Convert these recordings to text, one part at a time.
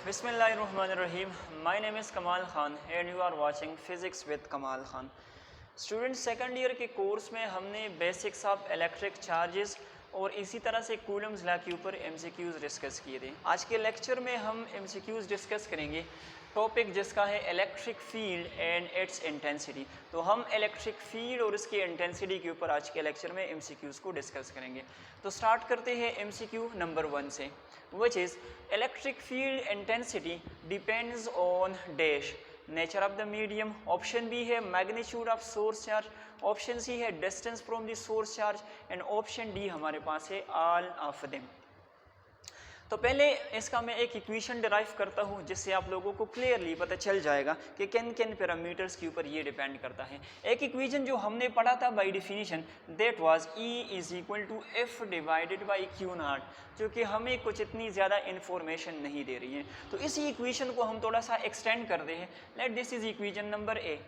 Bismillahirrahmanirrahim. My name is Kamal Khan and you are watching Physics with Kamal Khan. Student second year के course में हमने basics of electric charges और इसी तरह से Coulomb's law के ऊपर एमसीक्यूज़ डिस्कस किए थे। आज के लेक्चर में हम एमसीक्यूज़ डिस्कस करेंगे, टॉपिक जिसका है electric field and it's intensity. तो हम इलेक्ट्रिक फील्ड और इसकी इंटेंसिटी के ऊपर आज के लेक्चर में एमसीक्यूज़ को डिस्कस करेंगे। तो स्टार्ट करते हैं एमसीक्यू नंबर 1 से, which is electric field intensity depends on dash nature of the medium. Option B है magnitude of source charge, option C है distance from the source charge and option D हमारे पास है all of them. तो पहले इसका मैं एक इक्वेशन डिराइव करता हूँ जिससे आप लोगों को क्लियरली पता चल जाएगा कि किन किन पैरामीटर्स के ऊपर ये डिपेंड करता है। एक इक्वेशन जो हमने पढ़ा था by definition, that was E is equal to F divided by Q naught, जो कि हमें कुछ इतनी ज़्यादा इन्फॉर्मेशन नहीं दे रही है। तो इसी इक्वेशन को हम थोड़ा सा एक्सटेंड कर दे हैं। Let this is equation number A.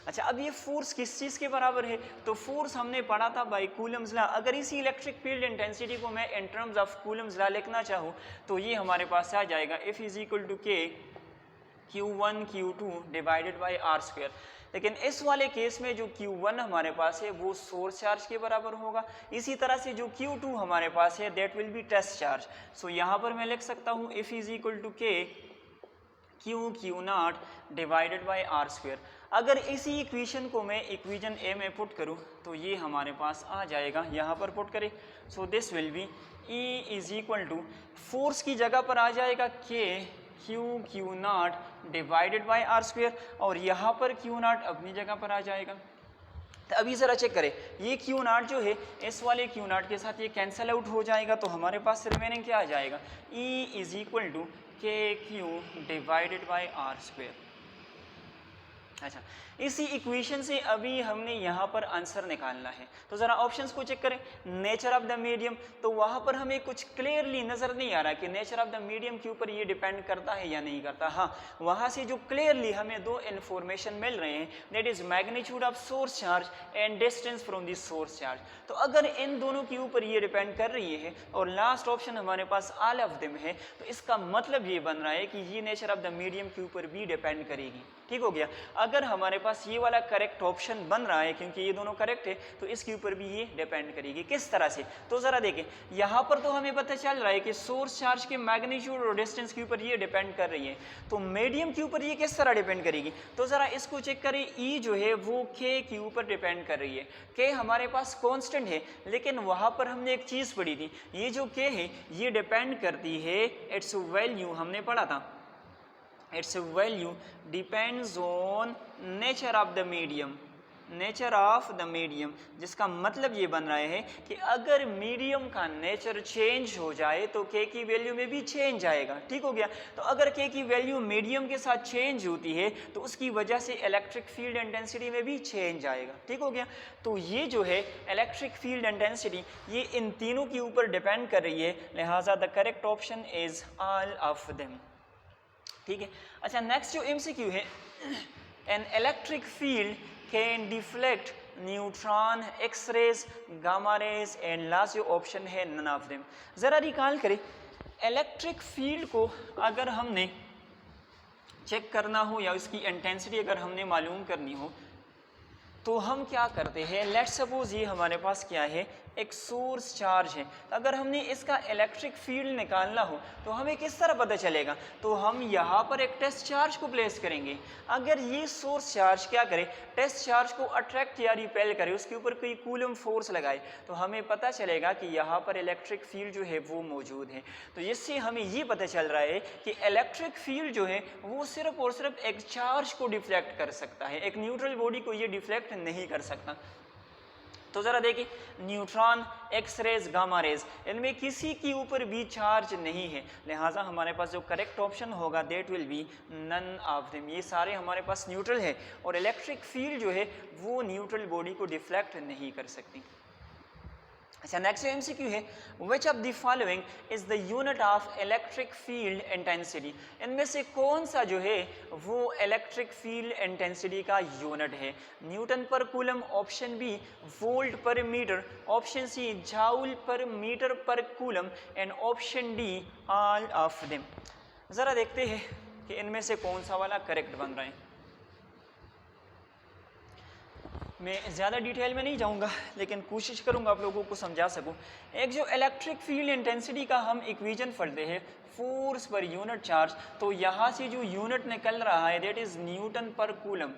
अच्छा, अब ये फोर्स किस चीज़ के बराबर है? तो फोर्स हमने पढ़ा था बाय कूलम्स लॉ। अगर इसी इलेक्ट्रिक फील्ड इंटेंसिटी को मैं इन टर्म्स ऑफ कूलम्स लॉ लिखना चाहूँ तो ये हमारे पास आ जाएगा F इज इक्वल टू के Q1 Q2 divided by are square. लेकिन इस वाले केस में जो Q1 हमारे पास है वो सोर्स चार्ज के बराबर होगा। इसी तरह से जो Q2 हमारे पास है that will be test charge. So यहाँ पर मैं लिख सकता हूँ F is equal to K Q not divided by are square. अगर इसी इक्वेशन को मैं इक्वेशन ए में पुट करूं तो ये हमारे पास आ जाएगा, यहाँ पर पुट करें। So this will be E is equal to force की जगह पर आ जाएगा K Q not divided by are square और यहाँ पर Q नॉट अपनी जगह पर आ जाएगा। तो अभी ज़रा चेक करें, ये Q नॉट जो है इस वाले Q नॉट के साथ ये कैंसिल आउट हो जाएगा, तो हमारे पास रिमेनिंग क्या आ जाएगा? E is equal to K Q divided by are square. अच्छा, इसी इक्वेशन से अभी हमने यहाँ पर आंसर निकालना है। तो ज़रा ऑप्शंस को चेक करें। नेचर ऑफ द मीडियम, तो वहाँ पर हमें कुछ क्लियरली नज़र नहीं आ रहा कि नेचर ऑफ द मीडियम के ऊपर ये डिपेंड करता है या नहीं करता। हाँ, वहाँ से जो क्लियरली हमें दो इन्फॉर्मेशन मिल रहे हैं, that is magnitude of source charge and distance from the source charge. तो अगर इन दोनों के ऊपर ये डिपेंड कर रही है और लास्ट ऑप्शन हमारे पास ऑल ऑफ देम है, तो इसका मतलब ये बन रहा है कि ये नेचर ऑफ द मीडियम के ऊपर भी डिपेंड करेगी। ठीक हो गया। अगर हमारे पास ये वाला करेक्ट ऑप्शन बन रहा है क्योंकि ये दोनों करेक्ट है, तो इसके ऊपर भी ये डिपेंड करेगी। किस तरह से? तो ज़रा देखें, यहाँ पर तो हमें पता चल रहा है कि सोर्स चार्ज के मैग्नीट्यूड और डिस्टेंस के ऊपर ये डिपेंड कर रही है, तो मीडियम के ऊपर ये किस तरह डिपेंड करेगी? तो ज़रा इसको चेक करें। E जो है वो K के ऊपर डिपेंड कर रही है। K हमारे पास कॉन्स्टेंट है, लेकिन वहाँ पर हमने एक चीज़ पढ़ी थी, ये जो K है ये डिपेंड करती है, इट्स वैल्यू हमने पढ़ा था, its value depends on nature of the medium, nature of the medium, जिसका मतलब ये बन रहा है कि अगर मीडियम का नेचर चेंज हो जाए तो के की वैल्यू में भी चेंज आएगा। ठीक हो गया। तो अगर के की वैल्यू मीडियम के साथ चेंज होती है तो उसकी वजह से इलेक्ट्रिक फील्ड इंटेंसिटी में भी चेंज आएगा। ठीक हो गया। तो ये जो है इलेक्ट्रिक फील्ड इंटेंसिटी ये इन तीनों के ऊपर डिपेंड कर रही है, लिहाजा the correct option is all of them. ठीक है। अच्छा, नेक्स्ट जो एमसीक्यू है, an electric field can deflect neutron, X rays, gamma rays and last जो ऑप्शन है नन ऑफ देम। ज़रा रिकॉल करें, इलेक्ट्रिक फील्ड को अगर हमने चेक करना हो या उसकी इंटेंसिटी अगर हमने मालूम करनी हो तो हम क्या करते हैं? लेट्स सपोज ये हमारे पास क्या है, एक सोर्स चार्ज है। अगर हमने इसका इलेक्ट्रिक फील्ड निकालना हो तो हमें किस तरह पता चलेगा? तो हम यहाँ पर एक टेस्ट चार्ज को प्लेस करेंगे। अगर ये सोर्स चार्ज क्या करे, टेस्ट चार्ज को अट्रैक्ट या रिपेल करे, उसके ऊपर कोई कूलम फोर्स लगाए, तो हमें पता चलेगा कि यहाँ पर इलेक्ट्रिक फील्ड जो है वो मौजूद है। तो इससे हमें ये पता चल रहा है कि इलेक्ट्रिक फील्ड जो है वो सिर्फ और सिर्फ एक चार्ज को डिफ्लेक्ट कर सकता है, एक न्यूट्रल बॉडी को ये डिफ्लेक्ट नहीं कर सकता। तो ज़रा देखिए, neutron, X rays, gamma rays, इनमें किसी के ऊपर भी चार्ज नहीं है, लिहाजा हमारे पास जो करेक्ट ऑप्शन होगा that will be none of them. ये सारे हमारे पास न्यूट्रल है और इलेक्ट्रिक फील्ड जो है वो न्यूट्रल बॉडी को डिफ्लेक्ट नहीं कर सकती। अच्छा, नेक्स्ट एमसीक्यू है, which of the following is the unit of electric field intensity. इनमें से कौन सा जो है वो इलेक्ट्रिक फील्ड इंटेंसिटी का यूनिट है? Newton per coulomb, option B volt per metre, option C joule per metre per coulomb and option D all of them. ज़रा देखते हैं कि इनमें से कौन सा वाला करेक्ट बन रहा है। मैं ज़्यादा डिटेल में नहीं जाऊंगा, लेकिन कोशिश करूंगा आप लोगों को समझा सकूं। एक जो इलेक्ट्रिक फील्ड इंटेंसिटी का हम इक्वेशन पढ़ते हैं, फोर्स पर यूनिट चार्ज, तो यहाँ से जो यूनिट निकल रहा है that is Newton per coulomb.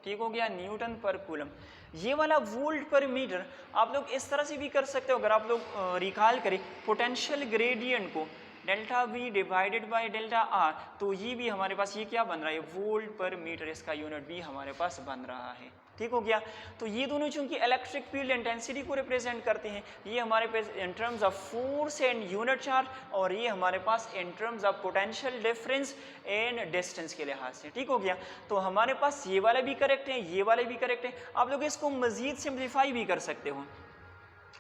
ठीक हो गया, न्यूटन पर कूलम। ये वाला वोल्ट पर मीटर आप लोग इस तरह से भी कर सकते हो। अगर आप लोग रिकॉल करें पोटेंशियल ग्रेडियंट को, delta V divided by delta R, तो ये भी हमारे पास ये क्या बन रहा है, वोल्ट पर मीटर, इसका यूनिट भी हमारे पास बन रहा है। ठीक हो गया। तो ये दोनों चूंकि इलेक्ट्रिक फील्ड इंटेंसिटी को रिप्रेजेंट करते हैं, ये हमारे पास in terms of force and unit charge, और ये हमारे पास in terms of potential difference and distance के लिहाज से। ठीक हो गया। तो हमारे पास ये वाला भी करेक्ट है, ये वाला भी करेक्ट है। आप लोग इसको मजीद सिंप्लीफाई भी कर सकते हो।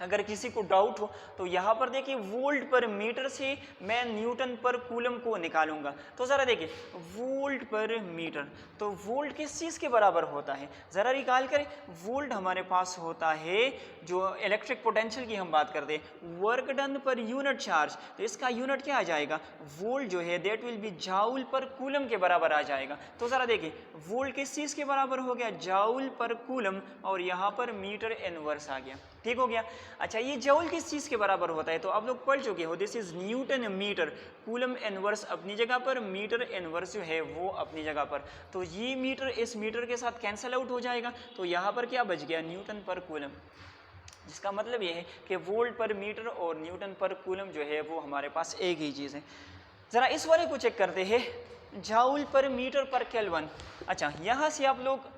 अगर किसी को डाउट हो तो यहाँ पर देखिए वोल्ट पर मीटर से मैं न्यूटन पर कूलम को निकालूंगा। तो ज़रा देखिए वोल्ट पर मीटर, तो वोल्ट किस चीज़ के बराबर होता है, ज़रा रिकॉल करें। वोल्ट हमारे पास होता है, जो इलेक्ट्रिक पोटेंशियल की हम बात करते हैं, work done per unit charge, तो इसका यूनिट क्या आ जाएगा, वोल्ट जो है दैट विल बी जाउल पर कूलम के बराबर आ जाएगा। तो ज़रा देखिए वोल्ट किस चीज़ के बराबर हो गया, जाउल पर कूलम, और यहाँ पर मीटर इनवर्स आ गया। ठीक हो गया। अच्छा, ये जूल किस चीज़ के बराबर होता है, तो आप लोग पढ़ चुके हो, this is newton metre, coulomb inverse अपनी जगह पर, मीटर इनवर्स जो है वो अपनी जगह पर। तो ये मीटर इस मीटर के साथ कैंसिल आउट हो जाएगा, तो यहाँ पर क्या बच गया, न्यूटन पर कूलम। जिसका मतलब ये है कि वोल्ट पर मीटर और न्यूटन पर कूलम जो है वो हमारे पास एक ही चीज़ है। ज़रा इस वाले को चेक करते हैं, joule per metre per kelvin. अच्छा, यहाँ से आप लोग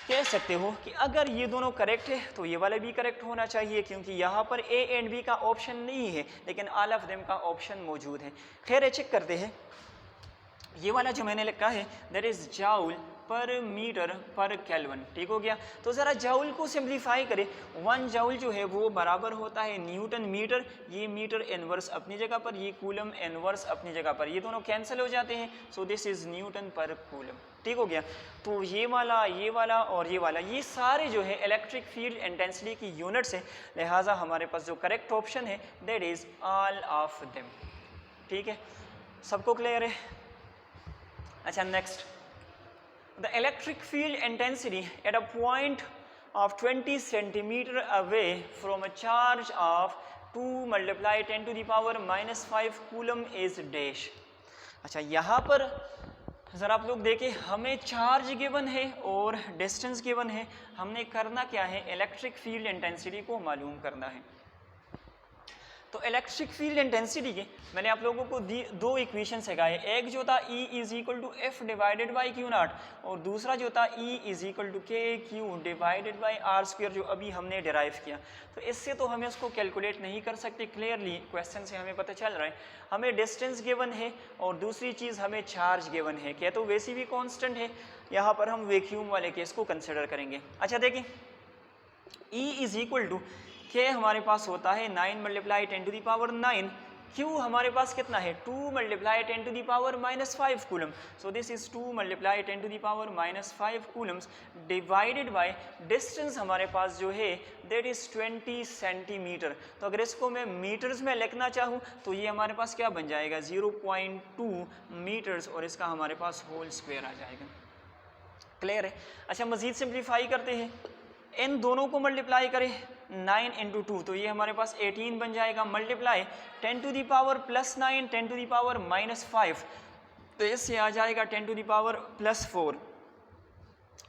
कह सकते हो कि अगर ये दोनों करेक्ट है तो ये वाला भी करेक्ट होना चाहिए, क्योंकि यहाँ पर ए एंड बी का ऑप्शन नहीं है, लेकिन ऑल ऑफ देम का ऑप्शन मौजूद है। खैर चेक करते हैं, ये वाला जो मैंने लिखा है that is joule per metre per kelvin. ठीक हो गया। तो ज़रा जाउल को सिंप्लीफाई करें, 1 जाउल जो है वो बराबर होता है न्यूटन मीटर, ये मीटर इनवर्स अपनी जगह पर, ये कूलम इनवर्स अपनी जगह पर, ये दोनों कैंसिल हो जाते हैं, सो this is Newton per coulomb. ठीक हो गया। तो ये वाला और ये वाला, ये सारे जो है इलेक्ट्रिक फील्ड इंटेंसिटी की यूनिट्स है, लिहाजा हमारे पास जो करेक्ट ऑप्शन है that is all of them. ठीक है, सबको क्लियर है। अच्छा, next, the electric field intensity at a point of 20 centimeter away from a charge of 2 multiply 10 to the power minus 5 coulomb is dash। अच्छा, यहाँ पर ज़रा आप लोग देखें, हमें चार्ज गिवन है और डिस्टेंस गिवन है, हमने करना क्या है, इलेक्ट्रिक फील्ड इंटेंसिटी को मालूम करना है। तो इलेक्ट्रिक फील्ड इंटेंसिटी के मैंने आप लोगों को दो इक्वेशन सिखाए, एक जो था E is equal to F divided by Q naught, और दूसरा जो था E is equal to K Q divided by are square, जो अभी हमने डिराइव किया। तो इससे तो हमें उसको कैलकुलेट नहीं कर सकते, क्लियरली क्वेश्चन से हमें पता चल रहा है। हमें डिस्टेंस गिवन है और दूसरी चीज़ हमें चार्ज गिवन है, क्या तो वैसे भी कॉन्स्टेंट है, यहाँ पर हम वैक्यूम वाले केस को कंसिडर करेंगे। अच्छा देखिए, E इज इक्वल टू के हमारे पास होता है 9 multiply 10 to the power 9, Q हमारे पास कितना है 2 multiply 10 to the power minus 5 coulomb, so this is 2 multiply 10 to the power minus 5 coulombs divided by distance हमारे पास जो है दैट इज 20 सेंटीमीटर। तो अगर इसको मैं मीटर्स में लिखना चाहूँ तो ये हमारे पास क्या बन जाएगा, 0.2 मीटर्स, और इसका हमारे पास होल स्क्वायर आ जाएगा। क्लियर है। अच्छा, मजीद सिंप्लीफाई करते हैं, इन दोनों को मल्टीप्लाई करें 9 इंटू 2, तो ये हमारे पास 18 बन जाएगा, multiply 10 to the power plus 9 10 to the power minus 5, तो इससे आ जाएगा 10 टू दी पावर प्लस 4।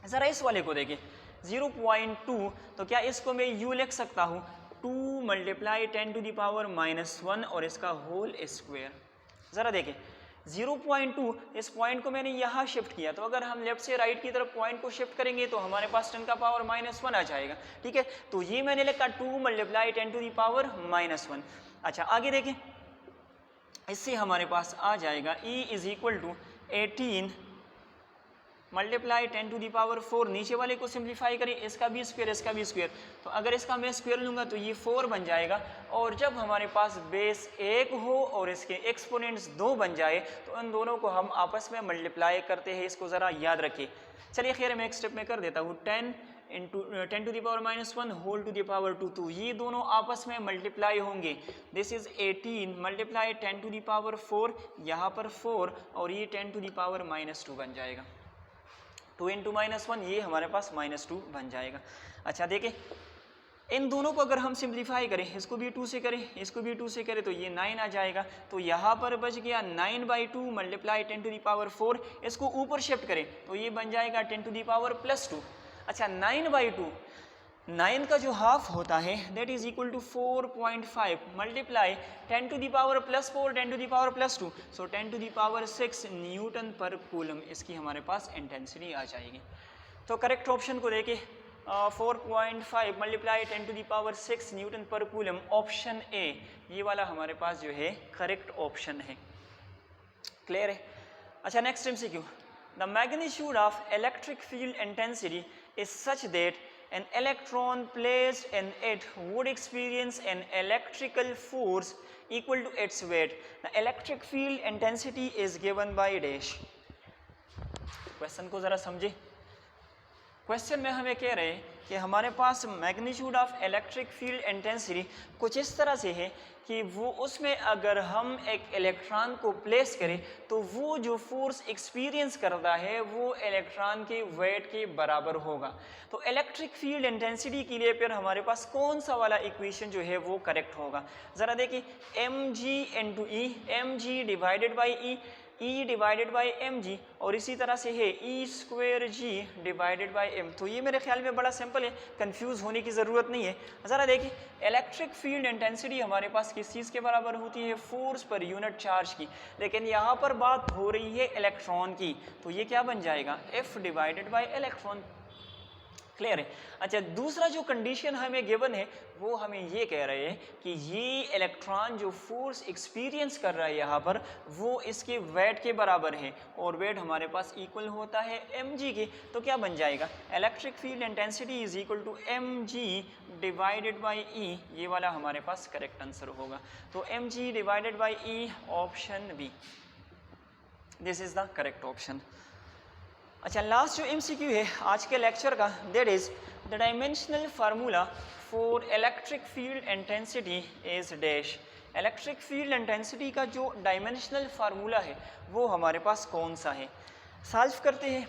ज़रा इस वाले को देखिए 0.2, तो क्या इसको मैं यूँ लिख सकता हूँ 2 multiply 10 to the power minus 1 और इसका होल स्क्वायर। ज़रा देखिए 0.2, इस पॉइंट को मैंने यहाँ शिफ्ट किया, तो अगर हम लेफ्ट से राइट की तरफ पॉइंट को शिफ्ट करेंगे तो हमारे पास 10 का पावर माइनस 1 आ जाएगा। ठीक है, तो ये मैंने लिखा 2 multiply 10 to the power minus 1। अच्छा, आगे देखें, इससे हमारे पास आ जाएगा E is equal to 18 multiply 10 to the power 4, नीचे वाले को सिंप्लीफाई करें, इसका भी स्क्वायर इसका भी स्क्वायर, तो अगर इसका मैं स्क्वायर लूँगा तो ये 4 बन जाएगा, और जब हमारे पास बेस 1 हो और इसके एक्सपोनेंट्स 2 बन जाए तो इन दोनों को हम आपस में मल्टीप्लाई करते हैं, इसको ज़रा याद रखिए। चलिए खैर मैं एक स्टेप में कर देता हूँ, 10 into 10⁻⁻1 whole to the power 2, तो ये दोनों आपस में मल्टीप्लाई होंगे। दिस इज 18 मल्टीप्लाई 10⁻4, यहाँ पर 4 और ये 10⁻2 बन जाएगा। 2 × -1 ये हमारे पास -2 बन जाएगा। अच्छा देखिए इन दोनों को अगर हम सिंप्लीफाई करें, इसको भी 2 से करें, इसको भी 2 से करें, तो ये 9 आ जाएगा। तो यहाँ पर बच गया 9/2 मल्टीप्लाई 10⁻4, इसको ऊपर शिफ्ट करें तो ये बन जाएगा 10⁻+2। अच्छा 9/2, 9 का जो हाफ होता है that is equal to 4.5 multiply 10⁻+4 10⁻+2, so 10⁻6 newton per coulomb इसकी हमारे पास इंटेंसिटी आ जाएगी। तो करेक्ट ऑप्शन को देखें 4.5 multiply 10⁻6 newton per coulomb, option A ये वाला हमारे पास जो है करेक्ट ऑप्शन है। क्लियर है? अच्छा next MCQ, the magnitude of electric field intensity is such that an electron placed in it would experience an electrical force equal to its weight. The electric field intensity is given by dash. Question को जरा समझे। Question में हमें कह रहे हैं कि हमारे पास magnitude of electric field intensity कुछ इस तरह से है कि वो उसमें अगर हम एक इलेक्ट्रॉन को प्लेस करें तो वो जो फोर्स एक्सपीरियंस करता है वो इलेक्ट्रॉन के वेट के बराबर होगा। तो इलेक्ट्रिक फील्ड इंटेंसिटी के लिए फिर हमारे पास कौन सा वाला इक्वेशन जो है वो करेक्ट होगा, ज़रा देखिए mg × E, mg divided by E, E divided by mg, और इसी तरह से है E²g डिवाइडेड बाई m। तो ये मेरे ख्याल में बड़ा सिंपल है, कंफ्यूज होने की ज़रूरत नहीं है। ज़रा देखिए इलेक्ट्रिक फील्ड इंटेंसिटी हमारे पास किस चीज़ के बराबर होती है, फोर्स पर यूनिट चार्ज की, लेकिन यहाँ पर बात हो रही है इलेक्ट्रॉन की, तो ये क्या बन जाएगा F divided by electron. Clear है? अच्छा दूसरा जो कंडीशन हमें गिवन है वो हमें ये कह रहे हैं कि ये इलेक्ट्रॉन जो फोर्स एक्सपीरियंस कर रहा है यहाँ पर वो इसके वेट के बराबर है, और वेट हमारे पास इक्वल होता है mg के। तो क्या बन जाएगा electric field intensity is equal to mg divided by E, ये वाला हमारे पास करेक्ट आंसर होगा। तो mg divided by E, option B, this is the correct option. अच्छा लास्ट जो MCQ है आज के लेक्चर का, that is the dimensional formula for electric field intensity is dash. Electric field intensity का जो डायमेंशनल फार्मूला है वो हमारे पास कौन सा है, सॉल्व करते हैं।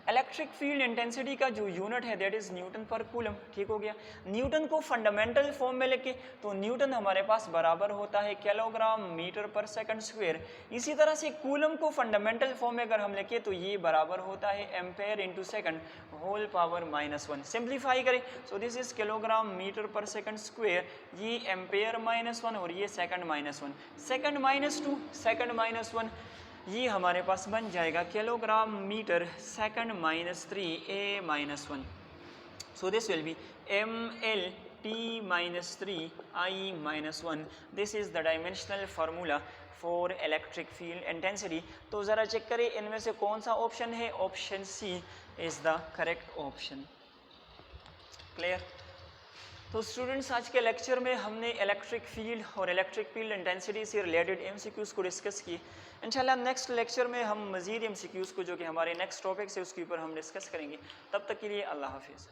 इलेक्ट्रिक फील्ड इंटेंसिटी का जो यूनिट है that is Newton per coulomb, ठीक हो गया। न्यूटन को फंडामेंटल फॉर्म में लेके तो न्यूटन हमारे पास बराबर होता है kilogram metre per second square. इसी तरह से कूलम को फंडामेंटल फॉर्म में अगर हम लेके तो ये बराबर होता है ampere into second whole power -1। Simplify करें so this is kilogram metre per second square, ये एम्पेयर -1 और ये सेकंड -1, सेकंड -2 सेकंड -1, ये हमारे पास बन जाएगा kilogram metre second -3 a -1। So this will be ml t -3 I -1। This is the dimensional formula for electric field intensity. तो ज़रा चेक करें इनमें से कौन सा ऑप्शन है, option C is the correct option. Clear? तो स्टूडेंट्स आज के लेक्चर में हमने इलेक्ट्रिक फील्ड और इलेक्ट्रिक फील्ड इंटेंसिटी से रिलेटेड MCQs को डिस्कस किए। इंशाल्लाह नेक्स्ट लेक्चर में हम मज़ीद MCQs को जो कि हमारे नेक्स्ट टॉपिक्स है उसके ऊपर हम डिस्कस करेंगे। तब तक के लिए अल्लाह हाफिज़।